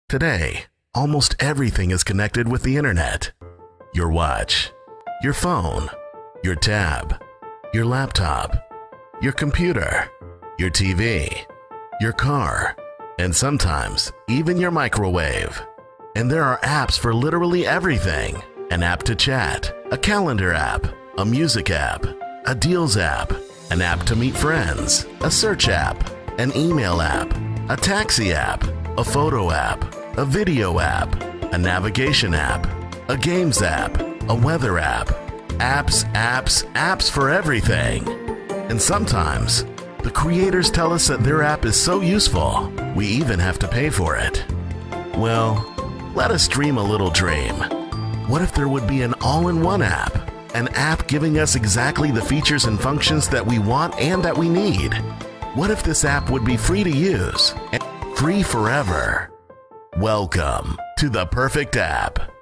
Today, almost everything is connected with the internet. Your watch, your phone, your tab, your laptop, your computer, your TV, your car, and sometimes even your microwave. And there are apps for literally everything. An app to chat, a calendar app, a music app, a deals app, an app to meet friends, a search app, an email app, a taxi app, a photo app, a video app, a navigation app, a games app, a weather app. Apps, apps, apps for everything. And sometimes, the creators tell us that their app is so useful, we even have to pay for it. Well, let us dream a little dream. What if there would be an all-in-one app? An app giving us exactly the features and functions that we want and that we need. What if this app would be free to use and free forever? Welcome to the perfect app.